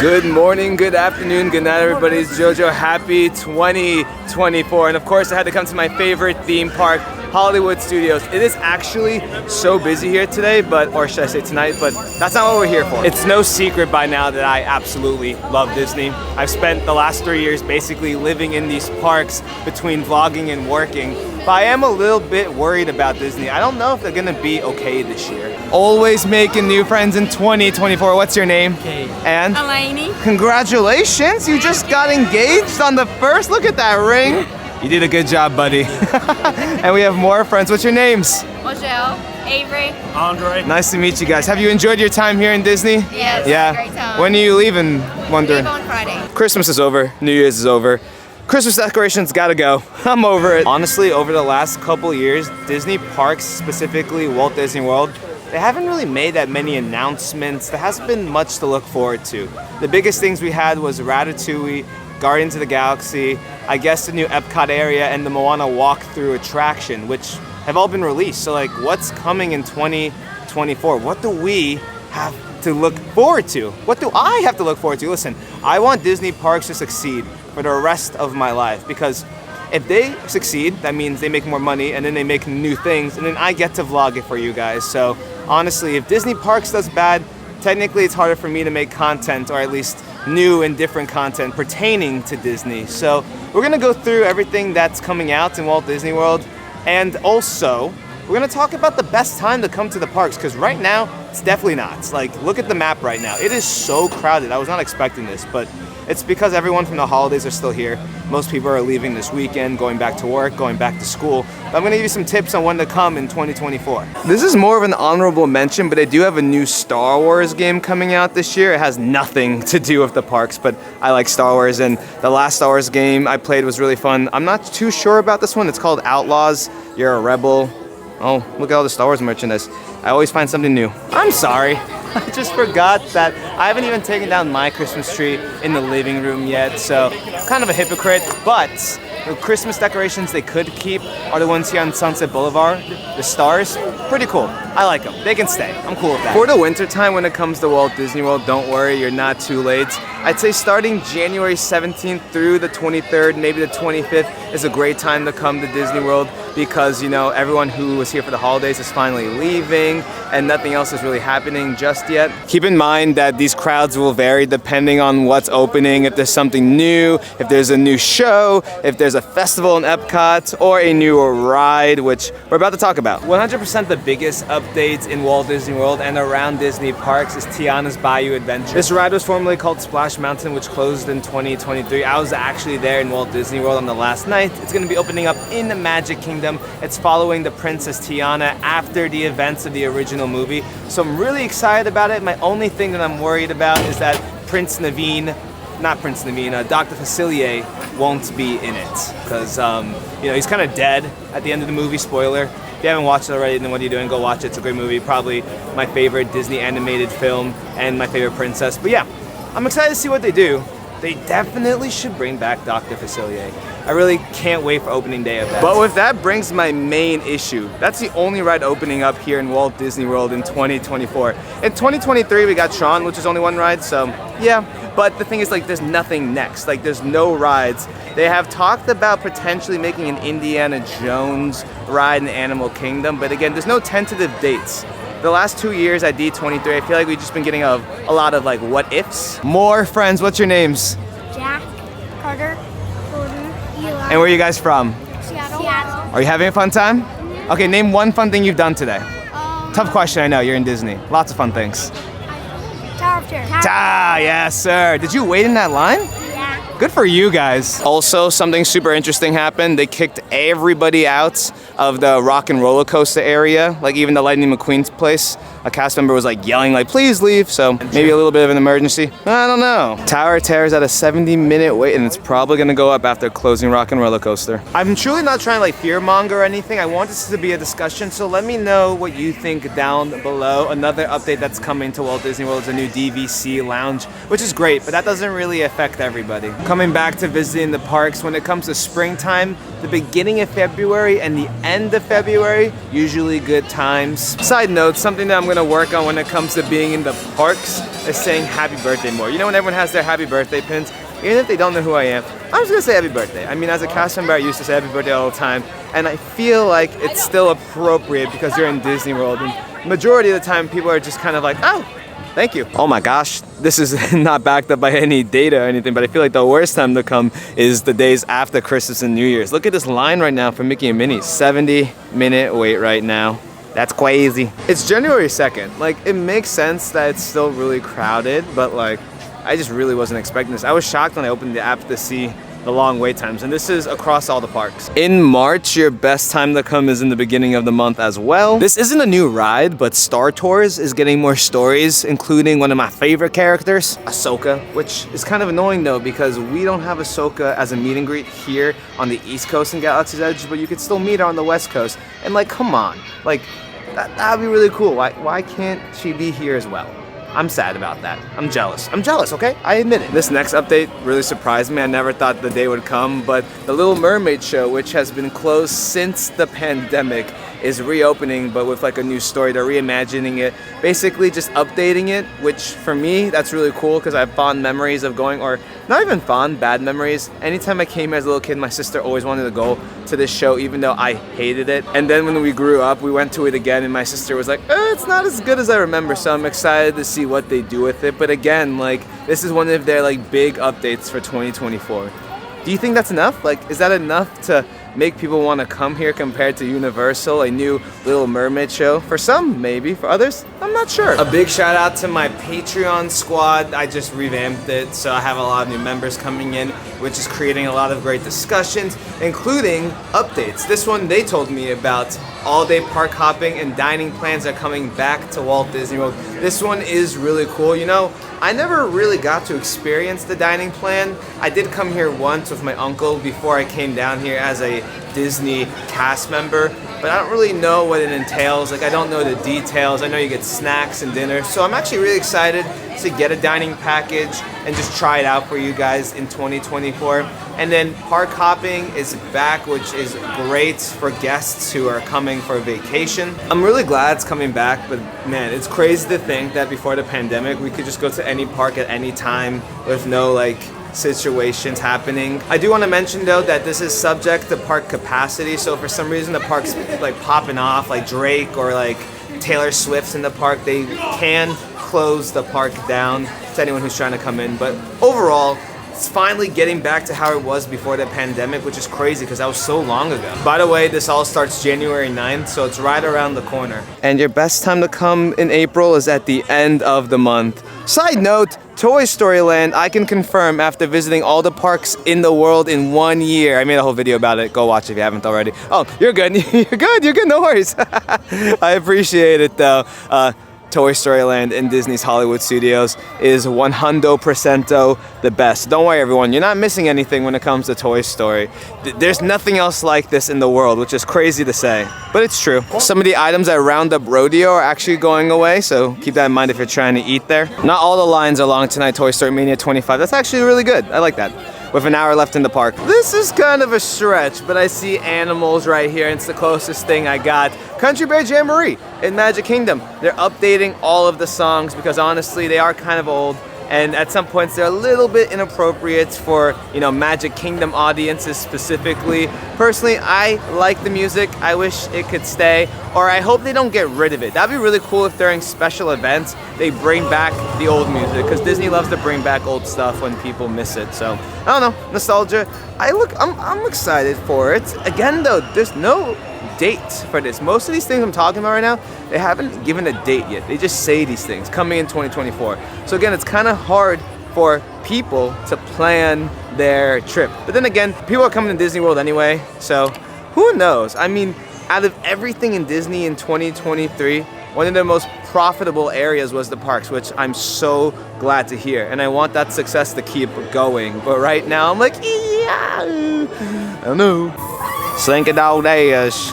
Good morning, good afternoon, good night everybody. It's JoJo. Happy 2024. And of course I had to come to my favorite theme park, Hollywood Studios. It is actually so busy here today, or should I say tonight, but that's not what we're here for. It's no secret by now that I absolutely love Disney. I've spent the last 3 years basically living in these parks between vlogging and working. But I am a little bit worried about Disney. I don't know if they're gonna be okay this year. Always making new friends in 2024. What's your name? Kate. And? Elaine. Congratulations, you just got engaged on the first. Look at that ring. You did a good job, buddy. And we have more friends. What's your names? Michelle. Avery. Andre. Nice to meet you guys. Have you enjoyed your time here in Disney? Yes. Yeah. Great time. When are you leaving? Wondering. Leave on Friday. Christmas is over. New Year's is over. Christmas decorations gotta go. I'm over it. Honestly, over the last couple years, Disney parks, specifically Walt Disney World, they haven't really made that many announcements. There hasn't been much to look forward to. The biggest things we had was Ratatouille, Guardians of the Galaxy, I guess the new Epcot area, and the Moana walkthrough attraction, which have all been released. So like, what's coming in 2024? What do we have to look forward to? What do I have to look forward to? Listen, I want Disney parks to succeed for the rest of my life, because if they succeed, that means they make more money and then they make new things and then I get to vlog it for you guys. So honestly, if Disney parks does bad, technically it's harder for me to make content, or at least new and different content pertaining to Disney. So we're gonna go through everything that's coming out in Walt Disney World, and also we're gonna talk about the best time to come to the parks, because right now it's definitely not. Like, look at the map right now. It is so crowded. I was not expecting this, but it's because everyone from the holidays are still here. Most people are leaving this weekend, going back to work, going back to school. But I'm gonna give you some tips on when to come in 2024. This is more of an honorable mention, but I do have a new Star Wars game coming out this year. It has nothing to do with the parks, but I like Star Wars, and the last Star Wars game I played was really fun. I'm not too sure about this one. It's called Outlaws. You're a rebel. Oh, look at all the Star Wars merchandise. I always find something new. I'm sorry. I just forgot that I haven't even taken down my Christmas tree in the living room yet, so kind of a hypocrite. But the Christmas decorations they could keep are the ones here on Sunset Boulevard. The stars, pretty cool. I like them. They can stay. I'm cool with that. For the winter time when it comes to Walt Disney World, don't worry, you're not too late. I'd say starting January 17th through the 23rd, maybe the 25th, is a great time to come to Disney World, because, you know, everyone who was here for the holidays is finally leaving and nothing else is really happening just yet. Keep in mind that these crowds will vary depending on what's opening, if there's something new, if there's a new show, if there's a festival in Epcot, or a new ride, which we're about to talk about. 100% the biggest updates in Walt Disney World and around Disney parks is Tiana's Bayou Adventure. This ride was formerly called Splash Mountain, which closed in 2023. I was actually there in Walt Disney World on the last night. It's going to be opening up in the Magic Kingdom. It's following the Princess Tiana after the events of the original movie. So I'm really excited about it. My only thing that I'm worried about is that Dr. Facilier won't be in it, because you know, he's kind of dead at the end of the movie. Spoiler. If you haven't watched it already, then what are you doing? Go watch it. It's a great movie. Probably my favorite Disney animated film and my favorite princess. But yeah, I'm excited to see what they do. They definitely should bring back Dr. Facilier. I really can't wait for opening day of that. But with that brings my main issue. That's the only ride opening up here in Walt Disney World in 2024. In 2023, we got Tron, which is only one ride, so yeah. But the thing is, like, there's nothing next. Like, there's no rides. They have talked about potentially making an Indiana Jones ride in Animal Kingdom, but again, there's no tentative dates. The last 2 years at D23, I feel like we've just been getting a lot of like what ifs. More friends, what's your names? Jack. Carter. Jordan. Eli. And where are you guys from? Seattle. Are you having a fun time? Okay, name one fun thing you've done today. Tough question, I know, you're in Disney. Lots of fun things. Tower of Terror. Yes sir. Did you wait in that line? Yeah. Good for you guys. Also, something super interesting happened. They kicked everybody out of the rock and roller coaster area, like even the Lightning McQueen's place. A cast member was like yelling like, please leave, so maybe a little bit of an emergency. I don't know. Tower of Terror is at a 70-minute wait, and it's probably gonna go up after closing rock and roller coaster. I'm truly not trying to like fearmonger or anything. I want this to be a discussion, so let me know what you think down below. Another update that's coming to Walt Disney World is a new DVC lounge, which is great, but that doesn't really affect everybody. Coming back to visiting the parks, when it comes to springtime, the beginning of February and the end of February, usually good times. Side note, something that I'm gonna work on when it comes to being in the parks is saying happy birthday more. You know when everyone has their happy birthday pins? Even if they don't know who I am, I'm just gonna say happy birthday. I mean, as a cast member, I used to say happy birthday all the time, and I feel like it's still appropriate because you're in Disney World, and majority of the time people are just kind of like, oh, thank you. Oh my gosh, this is not backed up by any data or anything, but I feel like the worst time to come is the days after Christmas and New Year's. Look at this line right now for Mickey and Minnie. 70-minute wait right now. That's crazy. It's January 2nd. Like, it makes sense that it's still really crowded, but like, I just really wasn't expecting this. I was shocked when I opened the app to see the long wait times, and this is across all the parks. In March, your best time to come is in the beginning of the month as well. This isn't a new ride, but Star Tours is getting more stories, including one of my favorite characters, Ahsoka, which is kind of annoying though, because we don't have Ahsoka as a meet and greet here on the East Coast in Galaxy's Edge, but you could still meet her on the West Coast. And like, come on, like, that'd be really cool. Why can't she be here as well? I'm sad about that. I'm jealous, okay? I admit it. This next update really surprised me. I never thought the day would come, but the Little Mermaid show, which has been closed since the pandemic, is reopening, but with like a new story. They're reimagining it, basically just updating it, which for me, that's really cool because I have fond memories of going, or not even fond, bad memories. Anytime I came here as a little kid, my sister always wanted to go to this show, even though I hated it. And then when we grew up, we went to it again, and my sister was like, it's not as good as I remember, so I'm excited to see what they do with it. But again, like, this is one of their like big updates for 2024. Do you think that's enough? Like, is that enough to make people want to come here compared to Universal, a new Little Mermaid show? For some, maybe. For others, I'm not sure. A big shout out to my Patreon squad. I just revamped it, so I have a lot of new members coming in, which is creating a lot of great discussions, including updates. This one, they told me about all-day park hopping and dining plans are coming back to Walt Disney World. This one is really cool. You know, I never really got to experience the dining plan. I did come here once with my uncle before I came down here as a Disney cast member, but I don't really know what it entails. Like, I don't know the details. I know you get snacks and dinner, so I'm actually really excited to get a dining package and just try it out for you guys in 2024. And then park hopping is back, which is great for guests who are coming for a vacation. I'm really glad it's coming back, but man, it's crazy to think that before the pandemic, we could just go to any park at any time with no like situations happening. I do want to mention though that this is subject to park capacity, so for some reason the park's like popping off, like Drake or like Taylor Swift's in the park, they can close the park down to anyone who's trying to come in. But overall, it's finally getting back to how it was before the pandemic, which is crazy because that was so long ago. By the way, this all starts January 9th, so it's right around the corner. And your best time to come in April is at the end of the month. Side note, Toy Story Land, I can confirm after visiting all the parks in the world in 1 year. I made a whole video about it. Go watch it if you haven't already. Oh, you're good. You're good. No worries. I appreciate it though. Toy Story Land in Disney's Hollywood Studios is 100% the best. Don't worry everyone, you're not missing anything when it comes to Toy Story. There's nothing else like this in the world, which is crazy to say, but it's true. Some of the items at Roundup Rodeo are actually going away, so keep that in mind if you're trying to eat there. Not all the lines are long tonight, Toy Story Mania 25. That's actually really good. I like that. With an hour left in the park. This is kind of a stretch, but I see animals right here. It's the closest thing I got. Country Bear Jamboree in Magic Kingdom. They're updating all of the songs because honestly, they are kind of old. And at some points, they're a little bit inappropriate for, you know, Magic Kingdom audiences specifically. Personally, I like the music. I wish it could stay, or I hope they don't get rid of it. That'd be really cool if during special events, they bring back the old music, because Disney loves to bring back old stuff when people miss it. So, I don't know, nostalgia. I'm excited for it. Again though, there's no date for this. Most of these things I'm talking about right now, they haven't given a date yet. They just say these things coming in 2024. So again, it's kind of hard for people to plan their trip. But then again, people are coming to Disney World anyway, so who knows? I mean, out of everything in Disney in 2023, one of the most profitable areas was the parks, which I'm so glad to hear. And I want that success to keep going. But right now, I'm like, yeah, I don't know. Slink it all days.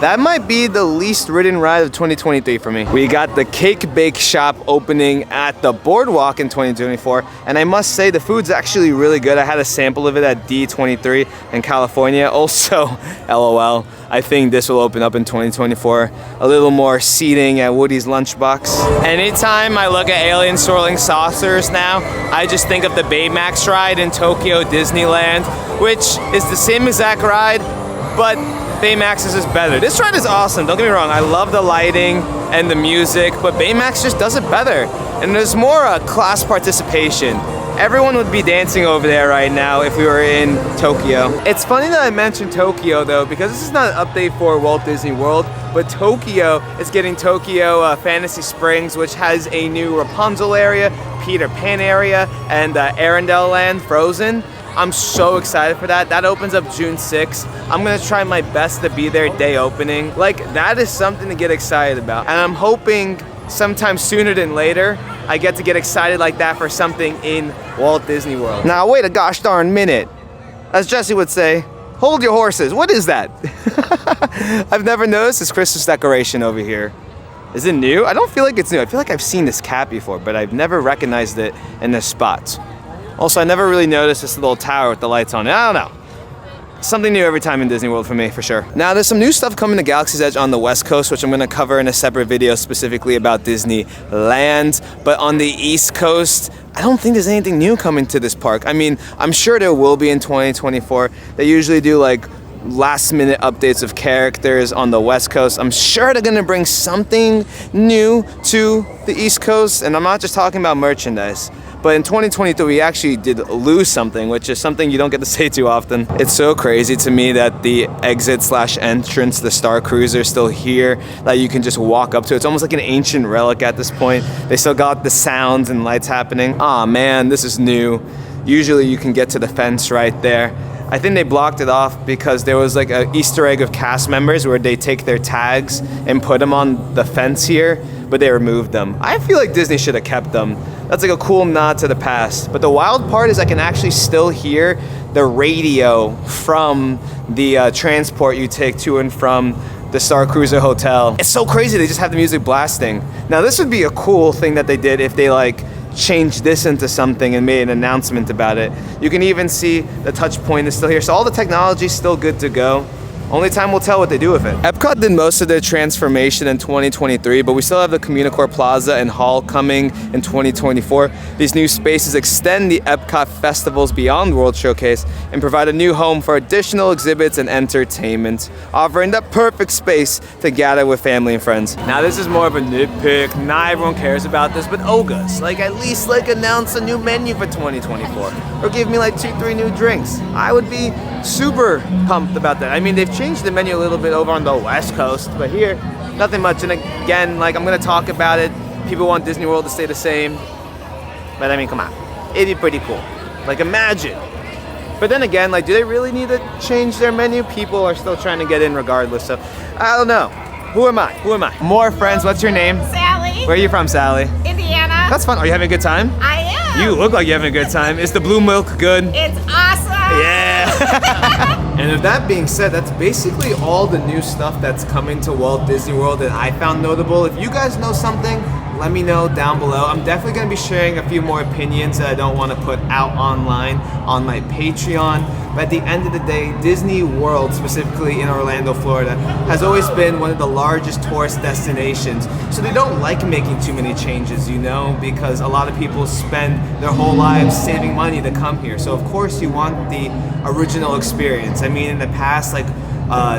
That might be the least ridden ride of 2023 for me. We got the Cake Bake Shop opening at the Boardwalk in 2024, and I must say the food's actually really good. I had a sample of it at D23 in California. Also, LOL, I think this will open up in 2024. A little more seating at Woody's Lunchbox. Anytime I look at alien swirling saucers now, I just think of the Baymax ride in Tokyo Disneyland, which is the same exact ride, but Baymax's is better. This ride is awesome, don't get me wrong. I love the lighting and the music, but Baymax just does it better. And there's more class participation. Everyone would be dancing over there right now if we were in Tokyo. It's funny that I mentioned Tokyo though, because this is not an update for Walt Disney World, but Tokyo is getting Tokyo Fantasy Springs, which has a new Rapunzel area, Peter Pan area, and Arendelle Land Frozen. I'm so excited for that. That opens up June 6th. I'm gonna try my best to be there day opening. Like, that is something to get excited about. And I'm hoping sometime sooner than later, I get to get excited like that for something in Walt Disney World. Now, wait a gosh darn minute. As Jesse would say, hold your horses. What is that? I've never noticed this Christmas decoration over here. Is it new? I don't feel like it's new. I feel like I've seen this cat before, but I've never recognized it in this spot. Also, I never really noticed this little tower with the lights on it. I don't know. Something new every time in Disney World for me, for sure. Now, there's some new stuff coming to Galaxy's Edge on the West Coast, which I'm gonna cover in a separate video specifically about Disneyland. But on the East Coast, I don't think there's anything new coming to this park. I mean, I'm sure there will be in 2024. They usually do like last minute updates of characters on the West Coast. I'm sure they're gonna bring something new to the East Coast, and I'm not just talking about merchandise. But in 2023, we actually did lose something, which is something you don't get to say too often. It's so crazy to me that the exit/entrance, the Star Cruiser, is still here, that you can just walk up to. It's almost like an ancient relic at this point. They still got the sounds and lights happening. Aw, man, this is new. Usually you can get to the fence right there. I think they blocked it off because there was like an Easter egg of cast members where they take their tags and put them on the fence here, but they removed them. I feel like Disney should have kept them. That's like a cool nod to the past. But the wild part is I can actually still hear the radio from the transport you take to and from the Star Cruiser Hotel. It's so crazy, they just have the music blasting. Now this would be a cool thing that they did if they like changed this into something and made an announcement about it. You can even see the touch point is still here. So all the technology is still good to go. Only time will tell what they do with it. Epcot did most of their transformation in 2023, but we still have the Communicore Plaza and Hall coming in 2024. These new spaces extend the Epcot festivals beyond World Showcase and provide a new home for additional exhibits and entertainment, offering the perfect space to gather with family and friends. Now this is more of a nitpick. Not everyone cares about this, but Oga's, like at least like announce a new menu for 2024 or give me like 2-3 new drinks. I would be super pumped about that. I mean, they've changed the menu a little bit over on the West Coast, but here, nothing much. And again, like I'm gonna talk about it. People want Disney World to stay the same, but I mean, come on, it'd be pretty cool. Like imagine. But then again, like, do they really need to change their menu? People are still trying to get in regardless, so I don't know. Who am I? Who am I? More friends, what's your name? Sally. Where are you from, Sally? Indiana. That's fun. Are you having a good time? I am. You look like you're having a good time. Is the blue milk good? It's awesome. Yeah. And with that being said, that's basically all the new stuff that's coming to Walt Disney World that I found notable. If you guys know something, let me know down below. I'm definitely going to be sharing a few more opinions that I don't want to put out online on my Patreon. But at the end of the day, Disney World, specifically in Orlando, Florida, has always been one of the largest tourist destinations. So they don't like making too many changes, you know, because a lot of people spend their whole lives saving money to come here. So of course you want the original experience. I mean, in the past, like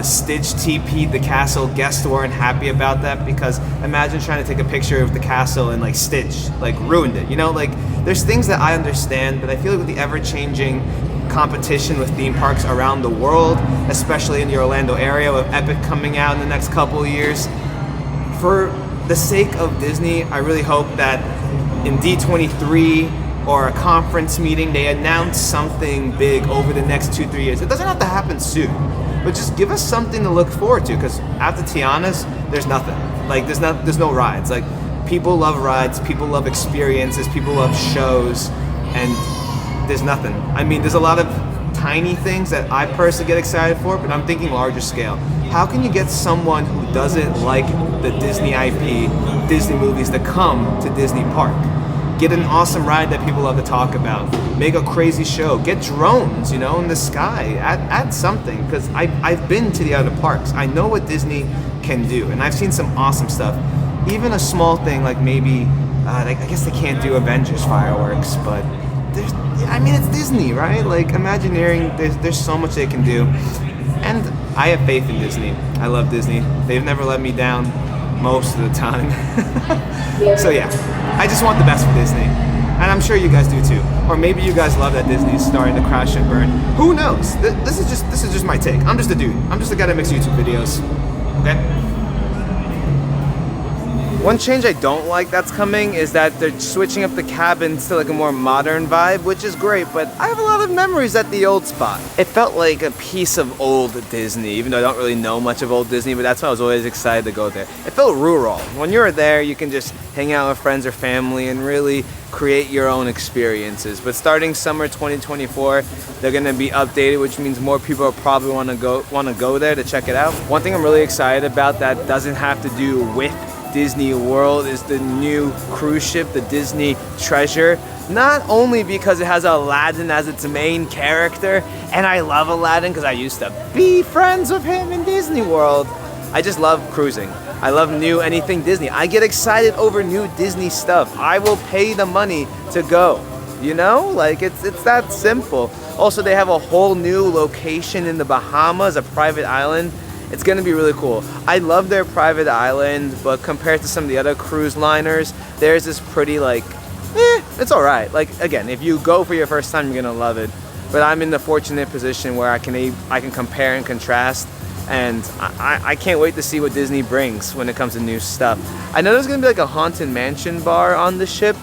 Stitch TP'd the castle, guests weren't happy about that because imagine trying to take a picture of the castle and like Stitch like ruined it, you know? Like there's things that I understand, but I feel like with the ever-changing competition with theme parks around the world, especially in the Orlando area with Epic coming out in the next couple of years, for the sake of Disney, I really hope that in D23 or a conference meeting, they announce something big over the next 2-3 years. It doesn't have to happen soon, but just give us something to look forward to, because after Tiana's, there's nothing. Like there's no rides. Like people love rides, people love experiences, people love shows, and there's nothing. I mean, there's a lot of tiny things that I personally get excited for, but I'm thinking larger scale. how can you get someone who doesn't like the Disney IP, Disney movies, to come to Disney Park? Get an awesome ride that people love to talk about. Make a crazy show. Get drones, you know, in the sky. Add something, because I've been to the other parks. I know what Disney can do, and I've seen some awesome stuff. Even a small thing like maybe, I guess they can't do Avengers fireworks, but it's Disney, right? Like Imagineering, there's so much they can do. And I have faith in Disney. I love Disney. They've never let me down most of the time. So yeah, I just want the best for Disney. And I'm sure you guys do too. Or maybe you guys love that Disney's starting to crash and burn. Who knows? This is just my take. I'm just a dude. I'm just a guy that makes YouTube videos. Okay? One change I don't like that's coming is that they're switching up the cabins to like a more modern vibe, which is great, but I have a lot of memories at the old spot. It felt like a piece of old Disney, even though I don't really know much of old Disney, but that's why I was always excited to go there. It felt rural. When you're there, you can just hang out with friends or family and really create your own experiences. But starting summer 2024, they're gonna be updated, which means more people will probably wanna go there to check it out. One thing I'm really excited about that doesn't have to do with Disney World is the new cruise ship, the Disney Treasure. Not only because it has Aladdin as its main character, and I love Aladdin because I used to be friends with him in Disney World. I just love cruising. I love new anything Disney. I get excited over new Disney stuff. I will pay the money to go. You know, like it's that simple. Also, they have a whole new location in the Bahamas, a private island. It's gonna be really cool. I love their private island, but compared to some of the other cruise liners, theirs is pretty like, it's all right. Like again, if you go for your first time, you're gonna love it. But I'm in the fortunate position where I can compare and contrast, and I can't wait to see what Disney brings when it comes to new stuff. I know there's gonna be like a Haunted Mansion bar on the ship.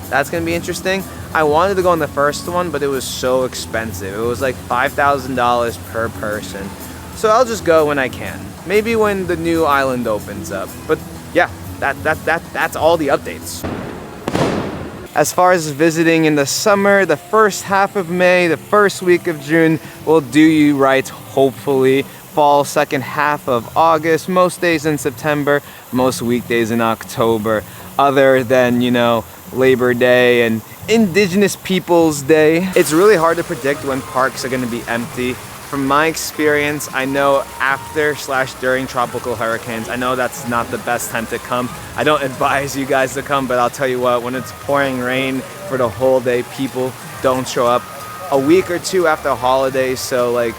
That's gonna be interesting. I wanted to go on the first one, but it was so expensive. It was like $5,000 per person. So I'll just go when I can. Maybe when the new island opens up. But yeah, that's all the updates. As far as visiting in the summer, the first half of May, the first week of June will do you right, hopefully. Fall second half of August, most days in September, most weekdays in October, other than, you know, Labor Day and Indigenous Peoples Day. It's really hard to predict when parks are gonna be empty. From my experience, I know after/during tropical hurricanes, I know that's not the best time to come. I don't advise you guys to come, but I'll tell you what, when it's pouring rain for the whole day, people don't show up. A week or two after holidays, so like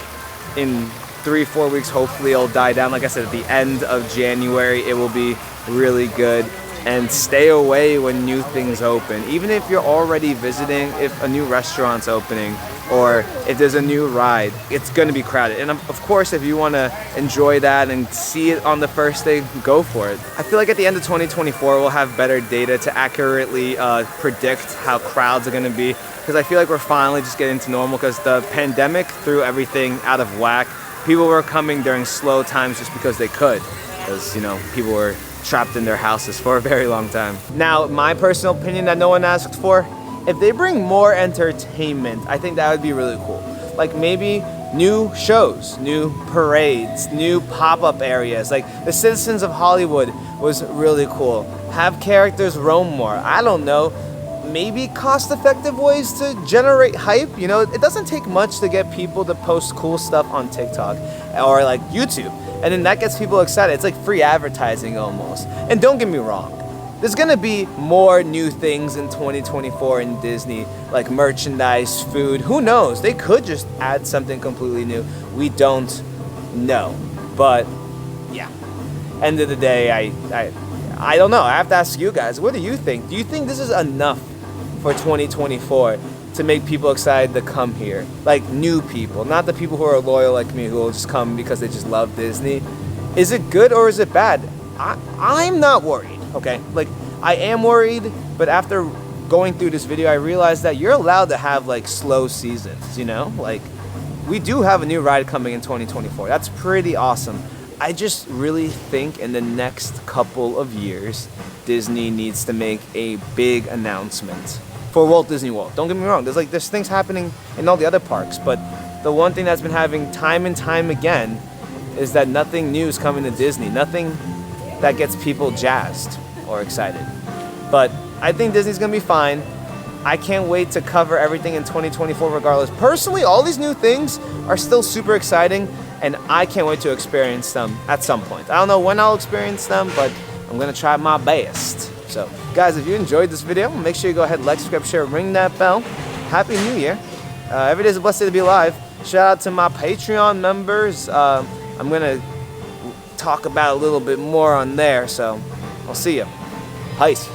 in 3-4 weeks, hopefully it'll die down. Like I said, at the end of January, it will be really good. And stay away when new things open. Even if you're already visiting, if a new restaurant's opening, or if there's a new ride, it's gonna be crowded. And of course, if you wanna enjoy that and see it on the first day, go for it. I feel like at the end of 2024, we'll have better data to accurately predict how crowds are gonna be, because I feel like we're finally just getting to normal, because the pandemic threw everything out of whack. People were coming during slow times just because they could, because, you know, people were trapped in their houses for a very long time. Now, my personal opinion that no one asked for, if they bring more entertainment, I think that would be really cool. Like maybe new shows, new parades, new pop-up areas. Like the Citizens of Hollywood was really cool. Have characters roam more. I don't know. Maybe cost-effective ways to generate hype. You know, it doesn't take much to get people to post cool stuff on TikTok or like YouTube. And then that gets people excited. It's like free advertising almost. And don't get me wrong, there's gonna be more new things in 2024 in Disney, like merchandise, food, who knows? They could just add something completely new. We don't know. But yeah, end of the day, I don't know. I have to ask you guys, what do you think? Do you think this is enough for 2024 to make people excited to come here? Like new people, not the people who are loyal like me who will just come because they just love Disney. Is it good or is it bad? I'm not worried, okay? Like I am worried, but after going through this video, I realized that you're allowed to have like slow seasons, you know? Like we do have a new ride coming in 2024. That's pretty awesome. I just really think in the next couple of years, Disney needs to make a big announcement for Walt Disney World. Don't get me wrong, there's things happening in all the other parks, but the one thing that's been having time and time again is that nothing new is coming to Disney. Nothing that gets people jazzed or excited. But I think Disney's gonna be fine. I can't wait to cover everything in 2024 regardless. Personally, all these new things are still super exciting, and I can't wait to experience them at some point. I don't know when I'll experience them, but I'm gonna try my best. So, guys, if you enjoyed this video, make sure you go ahead, like, subscribe, share, ring that bell. Happy New Year. Every day is a blessed day to be alive. Shout out to my Patreon members. I'm gonna talk about a little bit more on there, so I'll see you. Peace.